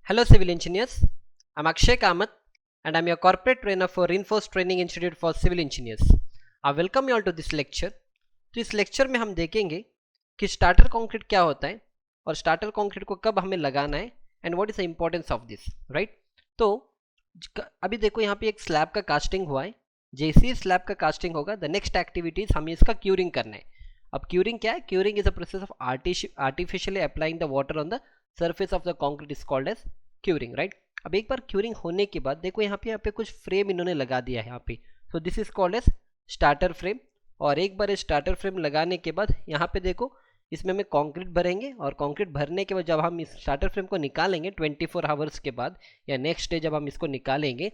Hello civil engineers, I'm Akshay Kamath and I'm your corporate trainer for Reinforced Training Institute for Civil Engineers. I welcome you all to this lecture. तो इस lecture में हम देखेंगे कि starter concrete क्या होता है और स्टार्टर कंक्रीट को कब हमें लगाना है and what is the importance of this, right. तो अभी देखो यहाँ पे एक स्लैब का कास्टिंग हुआ है। जैसे ही स्लैब का कास्टिंग होगा द नेक्स्ट एक्टिविटीज हमें इसका क्यूरिंग करना है। अब क्यूरिंग क्या है? Curing is a process of artificially applying the water on the surface of the concrete is called as curing, right. अब एक बार क्यूरिंग होने के बाद देखो यहाँ पे कुछ फ्रेम इन्होंने लगा दिया है यहाँ पे, so this is called as starter frame. और एक बार स्टार्टर फ्रेम लगाने के बाद यहाँ पे देखो इसमें हम कंक्रीट भरेंगे और कंक्रीट भरने के बाद जब हम इस स्टार्टर फ्रेम को निकालेंगे 24 आवर्स के बाद या नेक्स्ट डे जब हम इसको निकालेंगे,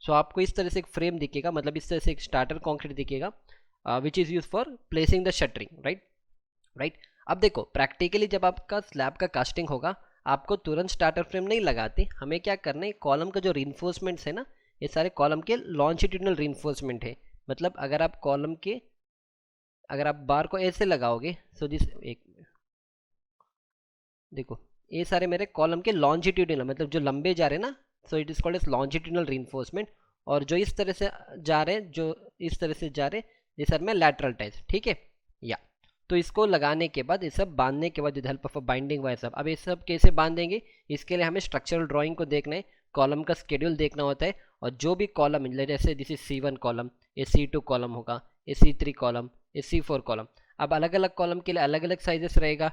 सो आपको इस तरह से एक फ्रेम दिखेगा, मतलब इस तरह से एक स्टार्टर कंक्रीट दिखेगा which is use for placing the shuttering, right. अब देखो प्रैक्टिकली जब आपका स्लैब का कास्टिंग होगा आपको तुरंत स्टार्टर फ्रेम नहीं लगाते, हमें क्या करना है, कॉलम का जो रीइंफोर्समेंट्स है ना, ये सारे कॉलम के लॉन्जिट्यूडिनल रीइंफोर्समेंट है। मतलब अगर आप बार को ऐसे लगाओगे, सो दिस एक देखो ये सारे मेरे कॉलम के लॉन्जिट्यूडिनल, मतलब जो लंबे जा रहे हैं ना, so it is called as longitudinal reinforcement. और जो इस तरह से जा रहे हैं, जो इस तरह से जा रहे हैं, ये सर में लैटरल टाइज, ठीक है या। तो इसको लगाने के बाद ये सब बांधने के बाद with help of a binding wire सब, अब ये सब कैसे बांधेंगे इसके लिए हमें स्ट्रक्चरल ड्राइंग को देखना है, कॉलम का स्केड्यूल देखना होता है। और जो भी कॉलम जैसे दिस इज C1 कॉलम, ये C2 कॉलम होगा, ये C3 कॉलम, ये C4 कॉलम। अब अलग अलग कॉलम के लिए अलग अलग साइजेस रहेगा,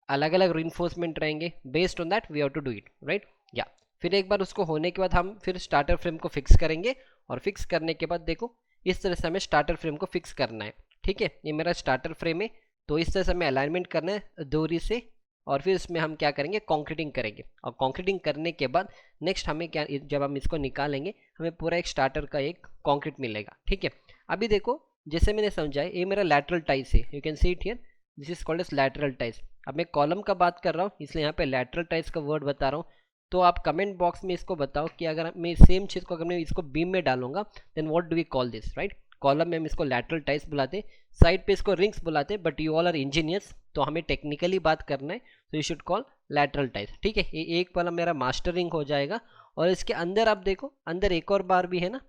अलग अलग रीइंफोर्समेंट रहेंगे, based on that we have to do it, right yeah. फिर एक बार उसको होने के बाद हम फिर स्टार्टर फ्रेम को फिक्स करेंगे और फिक्स करने के बाद देखो इस तरह से हमें स्टार्टर फ्रेम को फिक्स करना है, ठीक है। ये मेरा स्टार्टर फ्रेम है, तो इस तरह से हमें अलाइनमेंट करना है दूरी से। और फिर इसमें हम क्या करेंगे, कॉन्क्रीटिंग करेंगे। और कॉन्क्रीटिंग करने के बाद नेक्स्ट हमें क्या, जब हम इसको निकालेंगे हमें पूरा एक स्टार्टर का एक कॉन्क्रीट मिलेगा, ठीक है। अभी देखो जैसे मैंने समझा है, ये मेरा लैटरल टाइस है, you can see it here, this is called as lateral ties. अब मैं कॉलम का बात कर रहा हूँ इसलिए यहाँ पे लैटरल टाइस का वर्ड बता रहा हूँ। तो आप कमेंट बॉक्स में इसको बताओ कि अगर मैं सेम चीज़ को अगर मैं इसको बीम में डालूंगा then what do we call this, right. Column में हम इसको लैटरल टाइस बुलाते, साइड पे इसको रिंग्स बुलाते, but you all are engineers तो हमें टेक्निकली बात करना है, तो you should call lateral ties, ठीक है। ये एक वाला मेरा मास्टर रिंग हो जाएगा। और इसके अंदर आप देखो अंदर एक और बार भी है ना,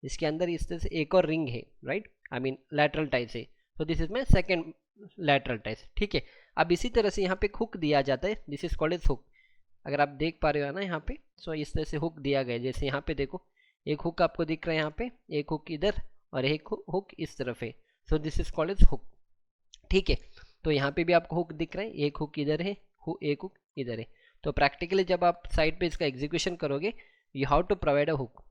इसके अंदर इस तरह से एक और रिंग है, right, I mean lateral ties है। तो this is my second lateral ties, ठीक है। अब इसी तरह से यहाँ पे हुक दिया जाता है, this is called as hook. अगर आप देख पा रहे हो ना यहाँ पे, सो इस तरह से हुक दिया गया है। जैसे यहाँ पे देखो एक हुक आपको दिख रहा है यहाँ पे, एक हुक इधर और एक हुक इस तरफ है, so this is called as hook, ठीक है। तो यहाँ पे भी आपको हुक दिख रहा है, एक हुक इधर है, एक हुक इधर है। तो प्रैक्टिकली जब आप साइड पे इसका एग्जीक्यूशन करोगे you have to provide a hook.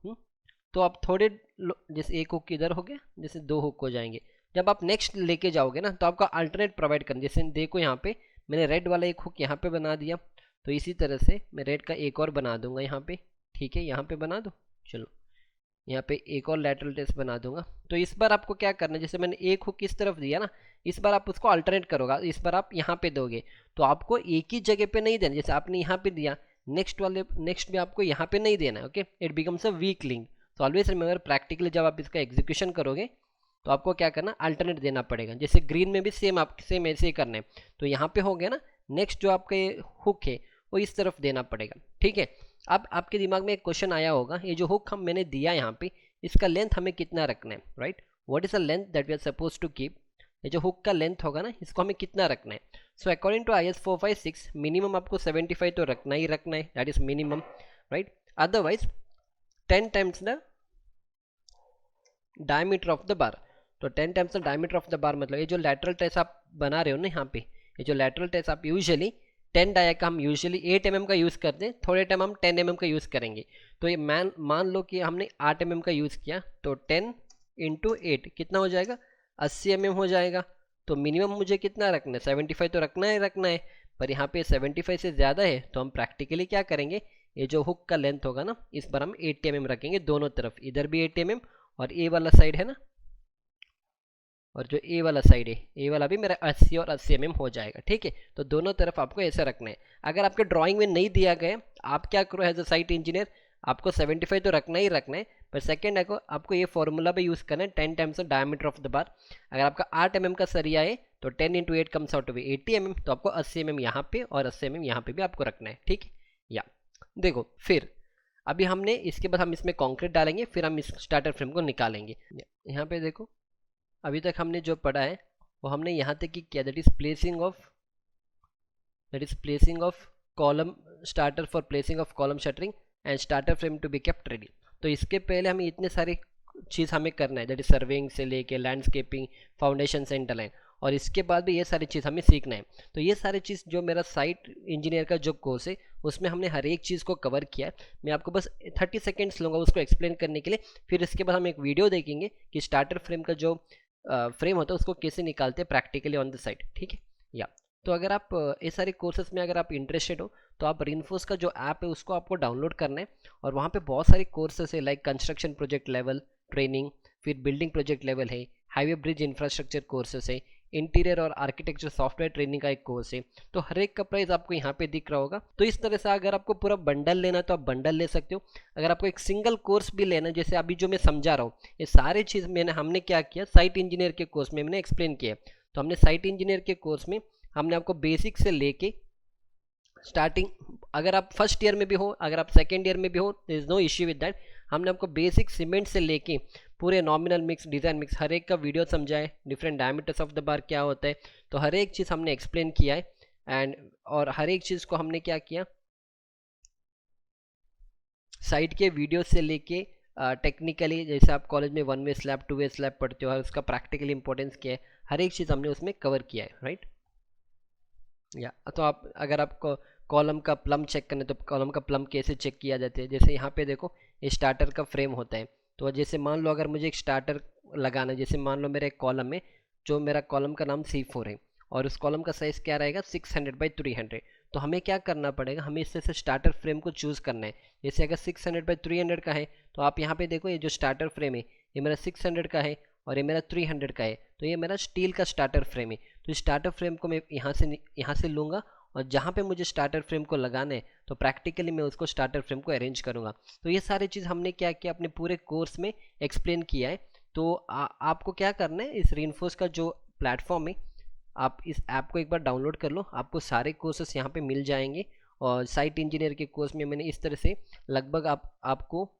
तो आप थोड़े जैसे एक हुक इधर हो गया, जैसे दो हुक हो जाएंगे। जब आप नेक्स्ट लेके जाओगे ना तो आपका अल्टरनेट प्रोवाइड करना, जैसे देखो यहाँ पे मैंने रेड वाला एक हुक यहाँ पे बना दिया, तो इसी तरह से मैं रेड का एक और बना दूंगा यहाँ पे, ठीक है। यहाँ पे बना दो, चलो यहाँ पे एक और लैटरल टेस्ट बना दूंगा। तो इस बार आपको क्या करना है, जैसे मैंने एक हुक इस तरफ दिया ना, इस बार आप उसको अल्टरनेट करोगे, इस बार आप यहाँ पे दोगे। तो आपको एक ही जगह पे नहीं देना, जैसे आपने यहाँ पे दिया नेक्स्ट भी आपको यहाँ पे नहीं देना है, okay. It becomes a weak link. तो ऑलवेज रिमेंबर प्रैक्टिकली जब आप इसका एग्जीक्यूशन करोगे तो आपको क्या करना, अल्टरनेट देना पड़ेगा। जैसे ग्रीन में भी सेम ऐसे ही करना है। तो यहाँ पे हो गया ना, नेक्स्ट जो आपका हुक है वो इस तरफ देना पड़ेगा, ठीक है। अब आपके दिमाग में एक क्वेश्चन आया होगा, ये जो हुक मैंने दिया यहाँ पे इसका लेंथ हमें कितना रखना है, right. What is the length that we are suppose to keep. ये जो हुक का लेंथ होगा ना इसको हमें कितना रखना है। So according to IS 456 minimum आपको 75 तो रखना ही रखना है, that is minimum, right. Otherwise 10 times the diameter of the bar. तो 10 times the diameter of the bar मतलब ये जो लैटरल टेस्ट आप बना रहे हो ना यहाँ पे, ये जो लैटरल टेस्ट आप यूजुअली 10 डाया का हम यूजुअली 8 mm का यूज़ करते हैं, थोड़े टाइम हम 10 mm का यूज़ करेंगे। तो ये मान लो कि हमने 8 mm का यूज़ किया, तो 10 × 8 कितना हो जाएगा, 80 mm हो जाएगा। तो मिनिमम मुझे कितना रखना है, 75 तो रखना है। पर यहाँ पे 75 से ज़्यादा है तो हम प्रैक्टिकली क्या करेंगे, ये जो हुक का लेंथ होगा ना इस बार हम 80 mm रखेंगे दोनों तरफ, इधर भी 80 mm और ए वाला साइड है ना, और जो ए वाला साइड है ए वाला भी मेरा 80 और 80 mm हो जाएगा, ठीक है। तो दोनों तरफ आपको ऐसा रखना है। अगर आपके ड्राइंग में नहीं दिया गया, आप क्या करो एज अ साइट इंजीनियर, आपको 75 तो रखना ही रखना है, पर सेकेंड आपको ये फॉर्मूला भी यूज़ करना है 10 times the diameter of the बार। अगर आपका 8 mm का सरिया है तो 10 × 8 comes out to be 80 mm, तो आपको 80 mm यहाँ पे और 80 mm यहाँ पे भी आपको रखना है, ठीक है या। देखो फिर अभी हमने इसके बाद हम इसमें कंक्रीट डालेंगे, फिर हम इस स्टार्टर फ्रेम को निकालेंगे। यहाँ पे देखो अभी तक हमने जो पढ़ा है वो हमने यहाँ तक की किया, that is placing of column starter for placing of column shuttering and starter frame to be kept ready. तो इसके पहले हमें इतने सारे चीज़ हमें करना है, दैट इज सर्वेइंग से लेके लैंडस्केपिंग, फाउंडेशन, सेंटर लाइन, और इसके बाद भी ये सारी चीज़ हमें सीखना है। तो ये सारी चीज़ जो मेरा साइट इंजीनियर का जो कोर्स है उसमें हमने हर एक चीज़ को कवर किया है। मैं आपको बस 30 सेकेंड्स लूँगा उसको एक्सप्लेन करने के लिए, फिर इसके बाद हम एक वीडियो देखेंगे कि स्टार्टर फ्रेम का जो फ्रेम होता है उसको कैसे निकालते हैं प्रैक्टिकली ऑन द साइट, ठीक है। या तो अगर आप ये सारे कोर्सेज में अगर आप इंटरेस्टेड हो तो आप रेनफोर्स का जो ऐप है उसको आपको डाउनलोड करना है, और वहाँ पे बहुत सारे कोर्सेज है like construction project level training, फिर बिल्डिंग प्रोजेक्ट लेवल है, हाईवे ब्रिज इंफ्रास्ट्रक्चर कोर्सेस है, इंटीरियर और आर्किटेक्चर सॉफ्टवेयर ट्रेनिंग का एक कोर्स है। तो हर एक का प्राइस आपको यहाँ पे दिख रहा होगा। तो इस तरह से अगर आपको पूरा बंडल लेना है तो आप बंडल ले सकते हो। अगर आपको एक सिंगल कोर्स भी लेना है, जैसे अभी जो मैं समझा रहा हूँ ये सारे चीज़ हमने क्या किया साइट इंजीनियर के कोर्स में मैंने एक्सप्लेन किया। तो हमने साइट इंजीनियर के कोर्स में हमने आपको बेसिक से लेके स्टार्टिंग, अगर आप फर्स्ट ईयर में भी हो, अगर आप सेकेंड ईयर में भी हो, there is no issue with that. हमने आपको बेसिक सीमेंट से लेके पूरे नॉमिनल मिक्स, डिज़ाइन मिक्स, हर एक का वीडियो समझाए, different diameters of the bar क्या होता है, तो हर एक चीज़ हमने एक्सप्लेन किया है। एंड और हर एक चीज़ को हमने क्या किया, साइट के वीडियो से लेके टेक्निकली, जैसे आप कॉलेज में 1 वे स्लैब 2 वे स्लैब पढ़ते हो और उसका प्रैक्टिकल इंपॉर्टेंस क्या है, हर एक चीज़ हमने उसमें कवर किया है, राइट। या तो आप अगर आपको कॉलम का प्लम चेक करना है तो कॉलम का प्लम कैसे चेक किया जाता है, जैसे यहाँ पे देखो ये स्टार्टर का फ्रेम होता है। तो जैसे मान लो अगर मुझे एक स्टार्टर लगाना है, जैसे मान लो मेरे एक कॉलम में, जो मेरा कॉलम का नाम C4 है और उस कॉलम का साइज़ क्या रहेगा 600/300। तो हमें क्या करना पड़ेगा, हमें इससे से स्टार्टर फ्रेम को चूज़ करना है। जैसे अगर 600/300 का है तो आप यहाँ पे देखो ये जो स्टार्टर फ्रेम है ये मेरा 600 का है और ये मेरा 300 का है, तो ये मेरा स्टील का स्टार्टर फ्रेम है। तो स्टार्टर फ्रेम को मैं यहाँ से लूँगा और जहाँ पे मुझे स्टार्टर फ्रेम को लगाना है तो प्रैक्टिकली मैं उसको स्टार्टर फ्रेम को अरेंज करूँगा। तो ये सारी चीज़ हमने क्या किया अपने पूरे कोर्स में एक्सप्लेन किया है। तो आपको क्या करना है, इस रेनफोर्स का जो प्लेटफॉर्म है आप इस ऐप को एक बार डाउनलोड कर लो, आपको सारे कोर्सेस यहाँ पे मिल जाएंगे। और साइट इंजीनियर के कोर्स में मैंने इस तरह से लगभग आपको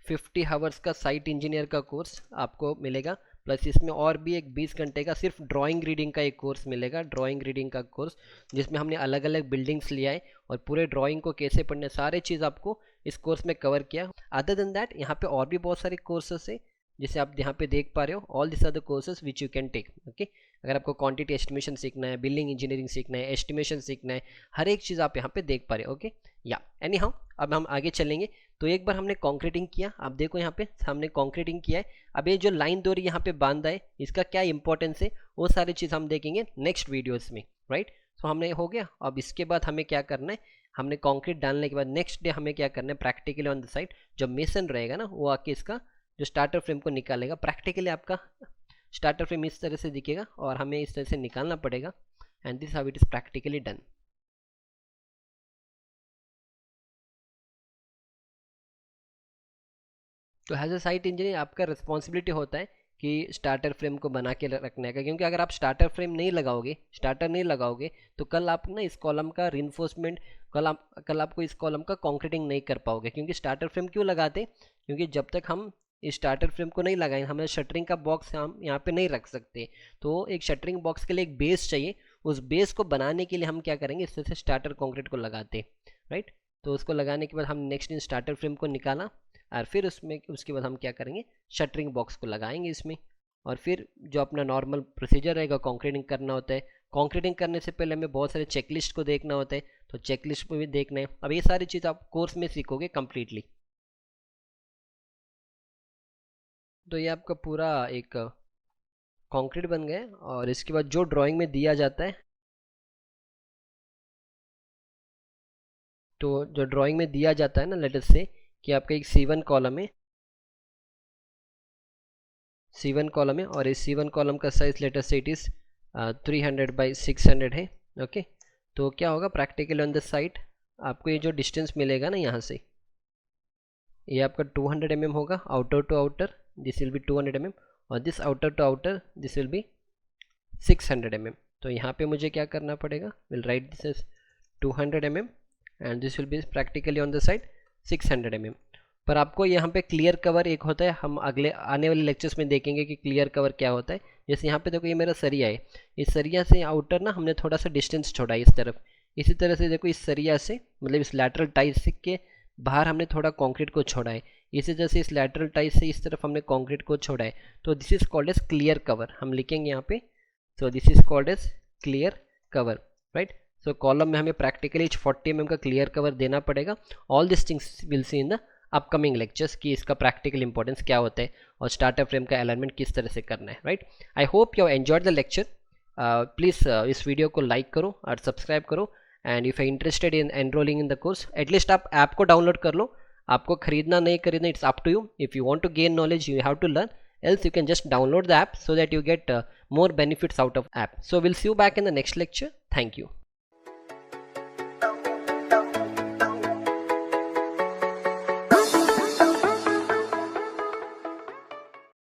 50 आवर्स का साइट इंजीनियर का कोर्स आपको मिलेगा, प्लस इसमें और भी एक 20 घंटे का सिर्फ ड्राइंग रीडिंग का एक कोर्स मिलेगा, ड्राइंग रीडिंग का कोर्स जिसमें हमने अलग अलग बिल्डिंग्स लिया है और पूरे ड्राइंग को कैसे पढ़ना है सारे चीज़ आपको इस कोर्स में कवर किया। अदर देन दैट यहाँ पे और भी बहुत सारे कोर्सेस है जिसे आप यहाँ पे देख पा रहे हो, all this are the courses which you can take, okay. अगर आपको क्वांटिटी एस्टिमेशन सीखना है, बिल्डिंग इंजीनियरिंग सीखना है, एस्टिमेशन सीखना है, हर एक चीज़ आप यहाँ पे देख पा रहे हो, ओके। या एनी हाउ अब हम आगे चलेंगे। तो एक बार हमने कॉन्क्रीटिंग किया, आप देखो यहाँ पे हमने कॉन्क्रीटिंग किया है। अब ये जो लाइन दोरी यहाँ पे बांधा है इसका क्या इंपॉर्टेंस है वो सारी चीज़ हम देखेंगे नेक्स्ट वीडियोस में, राइट। तो हमने हो गया। अब इसके बाद हमें क्या करना है, हमने कॉन्क्रीट डालने के बाद नेक्स्ट डे हमें क्या करना है प्रैक्टिकली ऑन द साइट जो मेसन रहेगा ना वो आके इसका जो स्टार्टर फ्रेम को निकालेगा। प्रैक्टिकली आपका स्टार्टर फ्रेम इस तरह से दिखेगा और हमें इस तरह से निकालना पड़ेगा, and this how it is practically done. तो एज अ साइट इंजीनियर आपका रिस्पॉन्सिबिलिटी होता है कि स्टार्टर फ्रेम को बना के रखने का, क्योंकि अगर आप स्टार्टर फ्रेम नहीं लगाओगे, स्टार्टर नहीं लगाओगे तो कल आप ना इस कॉलम का रिइंफोर्समेंट, कल आपको इस कॉलम का कॉन्क्रीटिंग नहीं कर पाओगे। क्योंकि स्टार्टर फ्रेम क्यों लगाते, क्योंकि जब तक हम इस स्टार्टर फ्रेम को नहीं लगाएंगे हमें शटरिंग का बॉक्स हम यहाँ पे नहीं रख सकते। तो एक शटरिंग बॉक्स के लिए एक बेस चाहिए, उस बेस को बनाने के लिए हम क्या करेंगे इस तरह से स्टार्टर कॉन्क्रीट को लगाते, राइट। तो उसको लगाने के बाद हम नेक्स्ट इन स्टार्टर फ्रेम को निकाला और फिर उसके बाद हम क्या करेंगे शटरिंग बॉक्स को लगाएंगे इसमें, और फिर जो अपना नॉर्मल प्रोसीजर रहेगा कॉन्क्रीटिंग करना होता है। कॉन्क्रीटिंग करने से पहले हमें बहुत सारे चेकलिस्ट को देखना होता है, तो चेकलिस्ट को भी देखना है। अब ये सारी चीज़ आप कोर्स में सीखोगे कम्प्लीटली। तो ये आपका पूरा एक कंक्रीट बन गया। और इसके बाद जो ड्राइंग में दिया जाता है, तो जो ड्राइंग में दिया जाता है ना, लेट अस से कि आपका एक C1 कॉलम है, C1 कॉलम है और इस C1 कॉलम का साइज लेट अस से इट इज़ 300/600 है, ओके। तो क्या होगा प्रैक्टिकली ऑन द साइट आपको ये जो डिस्टेंस मिलेगा ना यहाँ से, ये आपका 200 mm होगा outer to outer, this will be 200 mm, और this outer to outer this will be 600 mm। तो यहाँ पे मुझे क्या करना पड़ेगा, will write this as 200 mm and this will be practically on the side 600 mm। पर आपको यहाँ पे क्लियर कवर एक होता है, हम अगले आने वाले लेक्चर्स में देखेंगे कि क्लियर कवर क्या होता है। जैसे यहाँ पे देखो ये मेरा सरिया है, इस सरिया से आउटर ना हमने थोड़ा सा डिस्टेंस छोड़ा है इस तरफ। इसी तरह से देखो इस सरिया से मतलब इस लैटरल टाइज के बाहर हमने थोड़ा कंक्रीट को छोड़ा है, इसी तरह से इस लैटरल टाइज से इस तरफ हमने कंक्रीट को छोड़ा है। तो this is called as clear cover, हम लिखेंगे यहाँ पे। So this is called as clear cover, right. So column में हमें प्रैक्टिकली 40 mm का क्लियर कवर देना पड़ेगा। All this things will see in the upcoming lectures कि इसका प्रैक्टिकल इंपॉर्टेंस क्या होता है और स्टार्टर फ्रेम का अलाइनमेंट किस तरह से करना है, right. I hope you enjoyed the lecture. Please इस वीडियो को लाइक करो और सब्सक्राइब करो, and if I interested in enrolling in the course at least आप ऐप को डाउनलोड कर लो। आपको खरीदना नहीं खरीदना it's up to you. If you want to gain knowledge you have to learn, else you can just download the app so that you get more benefits out of app. So we'll see you back in the next lecture. Thank you.